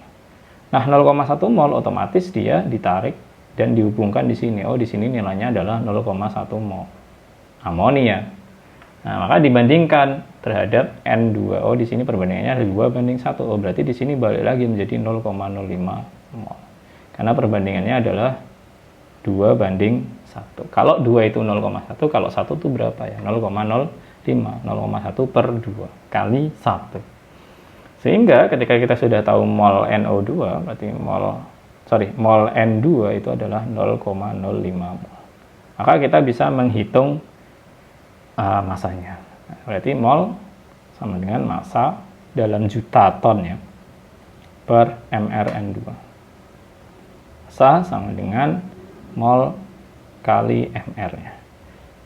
Nah, 0,1 mol otomatis dia ditarik dan dihubungkan di sini. Oh, di sini nilainya adalah 0,1 mol amonia. Nah, maka dibandingkan terhadap N2. Oh, di sini perbandingannya ada 2:1. Oh, berarti di sini balik lagi menjadi 0,05 mol. Karena perbandingannya adalah 2:1. Kalau 2 itu 0,1, kalau 1 itu berapa ya? 0,05. 0,1 per 2 kali 1. Sehingga ketika kita sudah tahu mol NO2, berarti mol N2 itu adalah 0,05 mol. Maka kita bisa menghitung masanya. Berarti mol sama dengan massa dalam juta ton ya, per mRN2. Massa sama dengan mol kali mR-nya.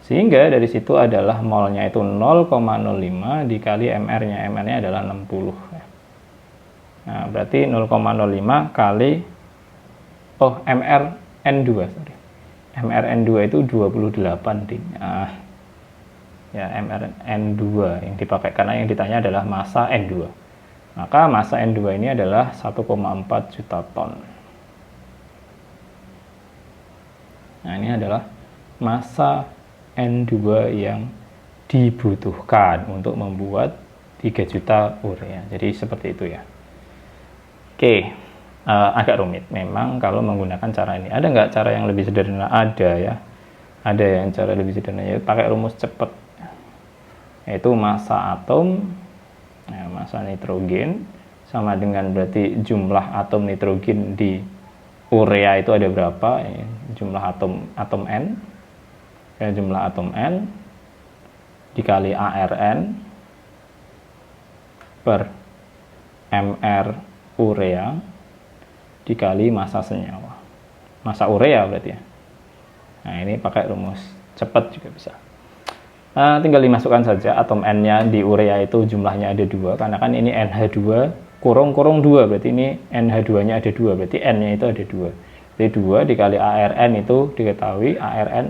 Sehingga dari situ adalah molnya itu 0,05 dikali mR-nya. mR-nya adalah 60. Nah, berarti 0,05 kali mRN2, mRN2 itu 28 ding. Ya, mRN2 yang dipakai karena yang ditanya adalah massa N2. Maka massa N2 ini adalah 1,4 juta ton. Nah, ini adalah massa N2 yang dibutuhkan untuk membuat 3 juta urea. Jadi seperti itu ya. Oke, agak rumit memang kalau menggunakan cara ini. Ada nggak cara yang lebih sederhana? Ada ya. Ada yang cara lebih sederhana, yaitu pakai rumus cepat. Yaitu massa atom, ya, massa nitrogen sama dengan berarti jumlah atom nitrogen di urea itu ada berapa ya, jumlah atom N ya, jumlah atom N dikali ARN per mR urea dikali massa senyawa, massa urea berarti ya. Nah, ini pakai rumus cepat juga bisa. Tinggal dimasukkan saja atom N-nya di urea itu jumlahnya ada 2, karena kan ini NH2 kurung 2, berarti ini NH2-nya ada 2, berarti N-nya itu ada 2. Jadi 2 dikali ARN itu diketahui, ARN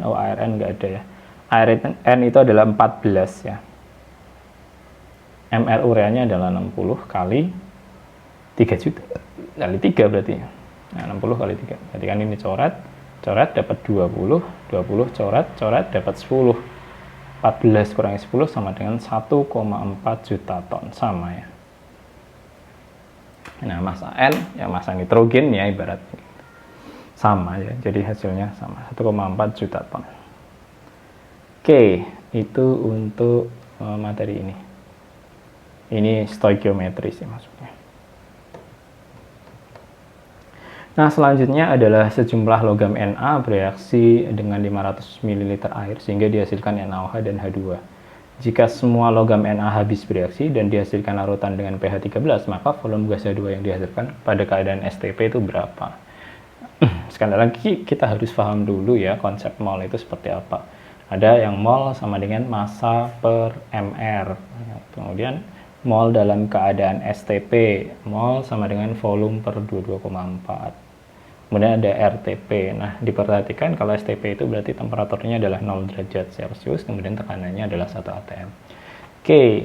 nggak ada ya. ARN itu adalah 14 ya. MR ureanya adalah 60 kali 3 juta. Kali 3 berarti. Nah, 60 kali 3. Berarti kan ini coret dapat 20 coret dapat 10. 14 kurangi 10 sama dengan 1,4 juta ton, sama ya. Nah, massa N, ya massa nitrogen ya ibarat sama ya, jadi hasilnya sama, 1,4 juta ton. Oke, itu untuk materi ini. Ini stoikiometri sih maksudnya. Nah, selanjutnya adalah sejumlah logam Na bereaksi dengan 500 ml air sehingga dihasilkan NaOH dan H2. Jika semua logam Na habis bereaksi dan dihasilkan larutan dengan pH 13, maka volume gas H2 yang dihasilkan pada keadaan STP itu berapa? Sekali lagi kita harus paham dulu ya konsep mol itu seperti apa. Ada yang mol sama dengan massa per mr. Kemudian mol dalam keadaan STP, mol sama dengan volume per 22,4. Kemudian ada RTP. Nah, diperhatikan kalau STP itu berarti temperaturnya adalah 0 derajat Celcius, kemudian tekanannya adalah 1 atm. Oke,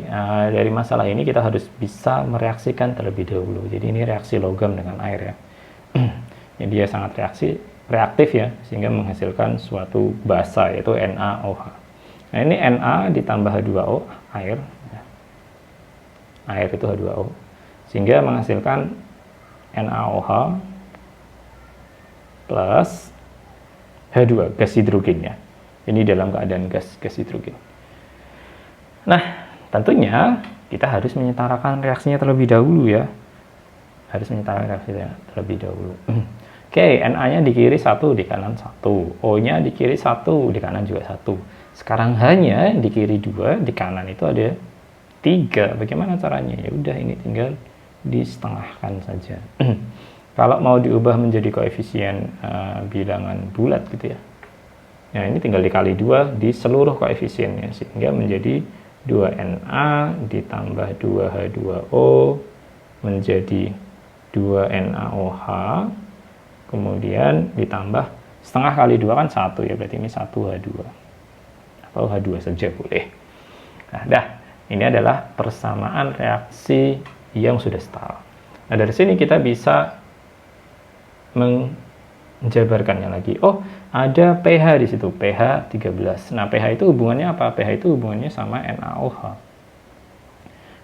dari masalah ini kita harus bisa mereaksikan terlebih dahulu. Jadi ini reaksi logam dengan air ya. Jadi dia sangat reaktif ya, sehingga menghasilkan suatu basa yaitu NaOH. Nah, ini Na ditambah H2O, air. Air itu H2O. Sehingga menghasilkan NaOH plus H2, gas hidrogen ya. Ini dalam keadaan gas hidrogen. Nah, tentunya kita harus menyetarakan reaksinya terlebih dahulu ya. Harus menyetarakan reaksinya terlebih dahulu. Oke, Na-nya di kiri 1, di kanan 1. O-nya di kiri 1, di kanan juga 1. Sekarang H-nya di kiri 2, di kanan itu ada 3. Bagaimana caranya? Ya udah, ini tinggal disetengahkan saja. Kalau mau diubah menjadi koefisien bilangan bulat gitu ya. Nah, ini tinggal dikali 2 di seluruh koefisiennya sehingga menjadi 2Na ditambah 2H2O menjadi 2NaOH, kemudian ditambah setengah kali 2 kan 1 ya, berarti ini 1H2 atau H2 saja boleh. Nah, ini adalah persamaan reaksi yang sudah setara. Nah, dari sini kita bisa menjabarkannya lagi. Oh, ada pH di situ, pH 13. Nah, pH itu hubungannya apa? pH itu hubungannya sama NaOH.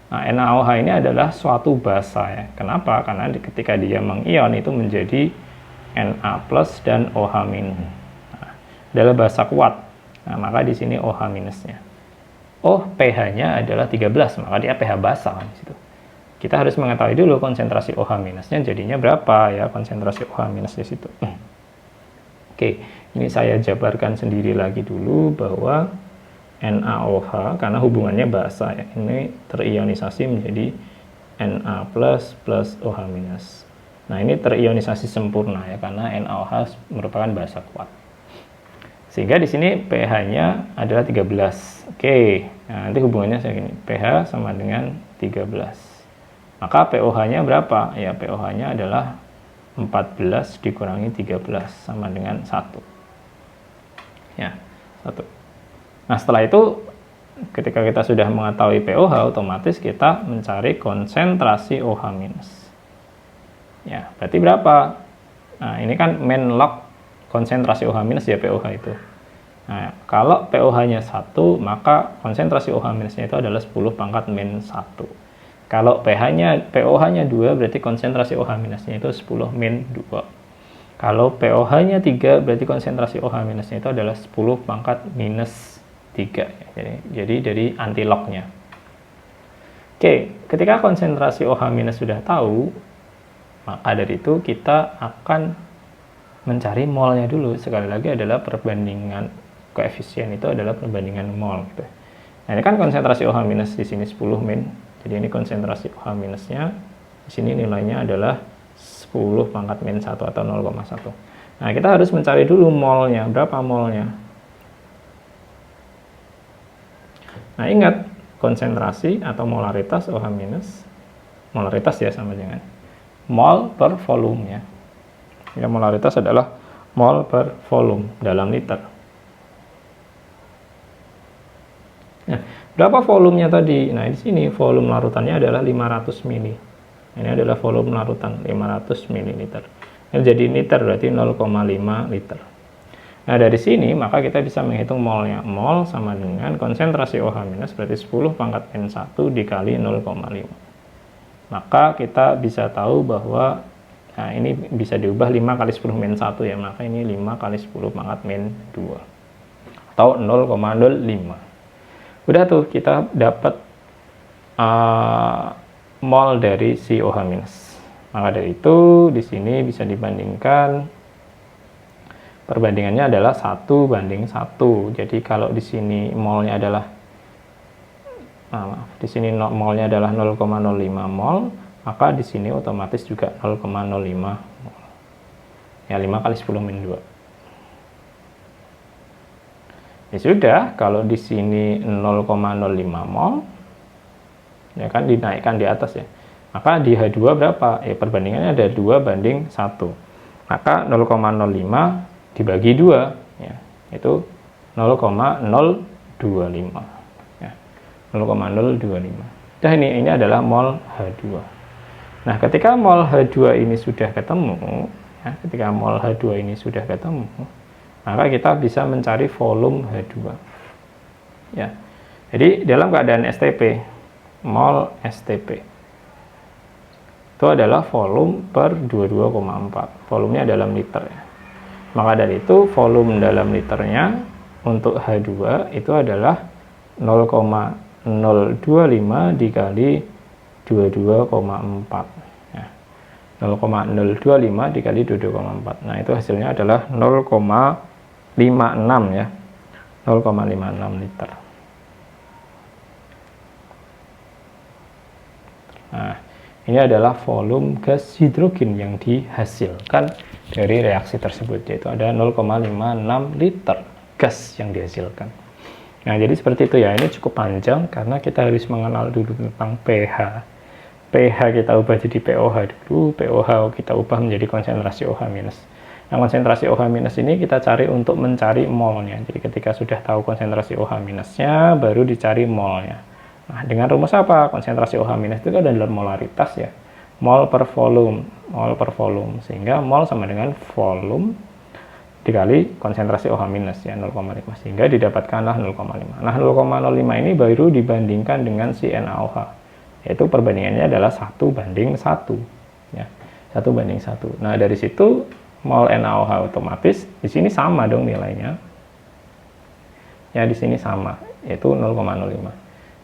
Nah, NaOH ini adalah suatu basa ya. Kenapa? Karena ketika dia mengion itu menjadi Na plus dan OH minus. Nah, adalah basa kuat. Nah, maka di sini OH minusnya. Oh, pH-nya adalah 13, maka dia pH basa di situ. Kita harus mengetahui dulu konsentrasi OH minusnya jadinya berapa ya, konsentrasi OH minus di situ. Oke, ini saya jabarkan sendiri lagi dulu bahwa NaOH karena hubungannya basa ya, ini terionisasi menjadi Na plus OH minus. Nah, ini terionisasi sempurna ya karena NaOH merupakan basa kuat. Sehingga di sini pH-nya adalah 13. Oke, nah, nanti hubungannya saya gini, pH sama dengan 13. Maka pOH-nya berapa? Ya, pOH-nya adalah 14 dikurangi 13 sama dengan 1. Ya, 1. Nah, setelah itu ketika kita sudah mengetahui pOH, otomatis kita mencari konsentrasi OH-. Ya, berarti berapa? Nah, ini kan main log konsentrasi OH- ya pOH itu. Nah, kalau pOH-nya 1, maka konsentrasi OH- itu adalah 10 pangkat min 1. Kalau pOH-nya 2, berarti konsentrasi OH- itu 10 min 2. Kalau pOH-nya 3, berarti konsentrasi OH- itu adalah 10 pangkat minus 3. Jadi dari antilognya. Oke, ketika konsentrasi OH- sudah tahu, maka dari itu kita akan mencari molnya dulu. Sekali lagi adalah perbandingan koefisien itu adalah perbandingan mol. Gitu. Nah, ini kan konsentrasi OH- di sini 10 min. Jadi ini konsentrasi OH-nya, di sini nilainya adalah 10 pangkat min 1 atau 0,1. Nah, kita harus mencari dulu molnya, berapa molnya. Nah, ingat, konsentrasi atau molaritas OH-, molaritas ya sama dengan mol per volume ya. Ya, molaritas adalah mol per volume dalam liter. Nah, berapa volumenya tadi? Nah, di sini volume larutannya adalah 500 ml. Ini adalah volume larutan 500 ml. Ini jadi liter berarti 0,5 liter. Nah, dari sini maka kita bisa menghitung molnya. Mol sama dengan konsentrasi OH- berarti 10 pangkat min 1 dikali 0,5. maka kita bisa tahu bahwa nah ini bisa diubah 5 kali 10 min 1 ya, maka ini 5 kali 10 pangkat min 2 atau 0,05. Udah tuh kita dapat mol dari si OH-. Maka dari itu di sini bisa dibandingkan, perbandingannya adalah 1:1. Jadi kalau di sini molnya adalah di sini molnya adalah 0,05 mol, maka di sini otomatis juga 0,05 mol. Ya 5 kali 10 min 2. Ya sudah, kalau di sini 0,05 mol, ya kan dinaikkan di atas ya. Maka di H2 berapa? Ya perbandingannya ada 2:1. Maka 0,05 dibagi 2 ya, itu 0,025 ya. 0,025. Nah ini adalah mol H2. Nah, ketika mol H2 ini sudah ketemu, ya, ketika mol H2 ini sudah ketemu, maka kita bisa mencari volume H2. Ya. Jadi dalam keadaan STP, mol STP itu adalah volume per 22,4. Volumenya dalam liter ya. Maka dari itu volume dalam liternya untuk H2 itu adalah 0,025 dikali 22,4 ya. 0,025 dikali 22,4. Nah, itu hasilnya adalah 0,56 ya. 0,56 liter. Nah, ini adalah volume gas hidrogen yang dihasilkan dari reaksi tersebut, yaitu ada 0,56 liter gas yang dihasilkan. Nah, jadi seperti itu ya. Ini cukup panjang karena kita harus mengenal dulu tentang pH. pH kita ubah jadi pOH dulu, pOH kita ubah menjadi konsentrasi OH-. Nah, konsentrasi OH- ini kita cari untuk mencari molnya. Jadi ketika sudah tahu konsentrasi OH-nya, baru dicari molnya. Nah, dengan rumus apa? Konsentrasi OH- itu adalah molaritas ya. Mol per volume, mol per volume. Sehingga mol sama dengan volume dikali konsentrasi OH- ya, 0,5. Sehingga didapatkanlah 0,5. Nah, 0,05 ini baru dibandingkan dengan si NaOH. Yaitu perbandingannya adalah 1:1. Ya, 1:1. Nah, dari situ mol NaOH otomatis di sini sama dong nilainya. Ya, di sini sama, yaitu 0,05.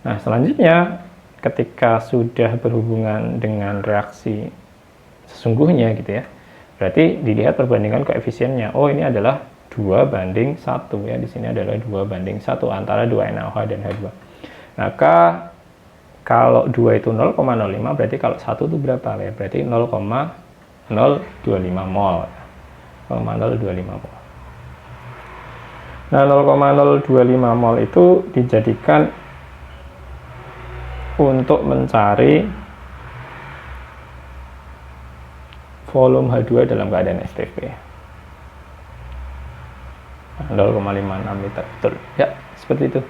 Nah, selanjutnya ketika sudah berhubungan dengan reaksi sesungguhnya gitu ya, berarti dilihat perbandingan koefisiennya. Oh, ini adalah 2:1 ya. Di sini adalah 2:1 antara 2 NaOH dan H2. Maka kalau 2 itu 0,05, berarti kalau 1 itu berapa ya? Berarti 0,025 mol. 0,025 mol. Nah, 0,025 mol itu dijadikan untuk mencari volume H2 dalam keadaan STP. 0,56 liter, betul. Ya, seperti itu.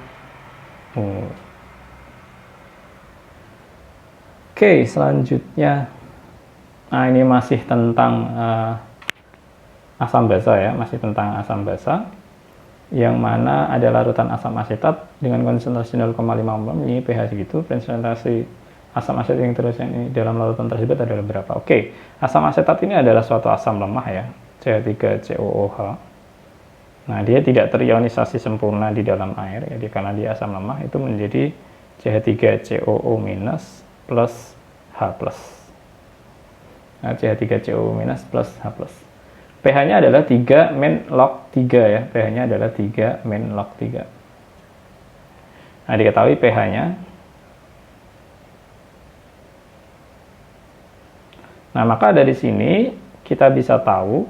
Oke, selanjutnya, nah ini masih tentang asam basa ya, masih tentang asam basa, yang mana ada larutan asam asetat dengan konsentrasi 0,5 mol, ini pH segitu, konsentrasi asam asetat yang terus ini dalam larutan tersebut adalah berapa? Oke, asam asetat ini adalah suatu asam lemah ya, CH3COOH. Nah, dia tidak terionisasi sempurna di dalam air, jadi karena dia asam lemah itu menjadi CH3COO- plus H+. Nah, CH3COO- plus H+. pH-nya adalah 3 min log 3 ya. pH-nya adalah 3 min log 3. Nah, diketahui pH-nya. Nah, maka dari sini kita bisa tahu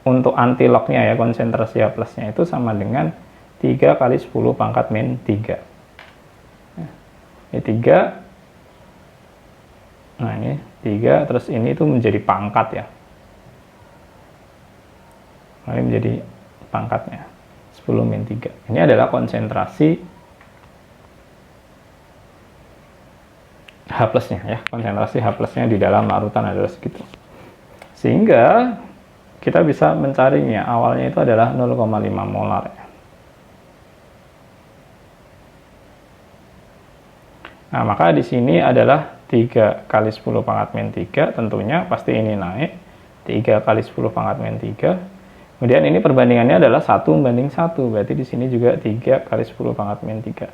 untuk anti-lognya ya, konsentrasi H+-nya itu sama dengan 3 kali 10 pangkat min 3. Nah, ini 3. Nah, ini 3, terus ini itu menjadi pangkat ya. Nah, ini menjadi pangkatnya 10 min 3. Ini adalah konsentrasi H+-nya ya. Konsentrasi H+-nya di dalam larutan adalah segitu. Sehingga kita bisa mencarinya, awalnya itu adalah 0,5 molar ya. Nah, maka di sini adalah 3 kali 10 pangkat min 3, tentunya pasti ini naik. 3 kali 10 pangkat min 3. Kemudian ini perbandingannya adalah 1:1, berarti di sini juga 3 kali 10 pangkat min 3.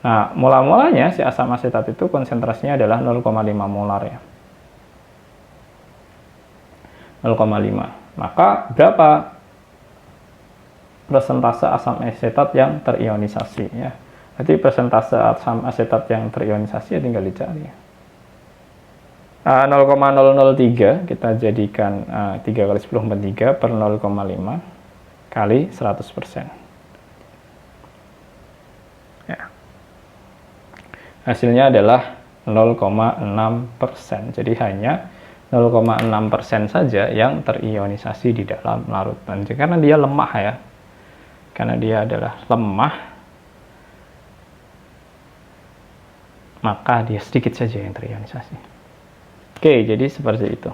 Nah, mula-mulanya si asam asetat itu konsentrasinya adalah 0,5 molar ya. 0,5. Maka berapa persentase asam asetat yang terionisasi ya? Berarti persentase asam asetat yang terionisasi ya tinggal dicari. 0,003 kita jadikan 3 kali 10 per 3 per 0,5 kali 100%. Ya. Hasilnya adalah 0,6%. Jadi hanya 0,6% saja yang terionisasi di dalam larutan. Karena dia lemah ya. Karena dia adalah lemah, maka dia sedikit saja yang terionisasi. Oke, jadi seperti itu.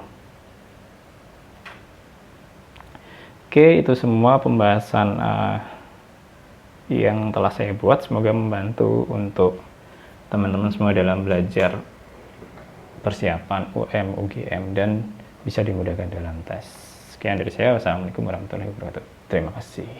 Oke, itu semua pembahasan yang telah saya buat. Semoga membantu untuk teman-teman semua dalam belajar persiapan UM, UGM, dan bisa dimudahkan dalam tes. Sekian dari saya. Wassalamualaikum warahmatullahi wabarakatuh. Terima kasih.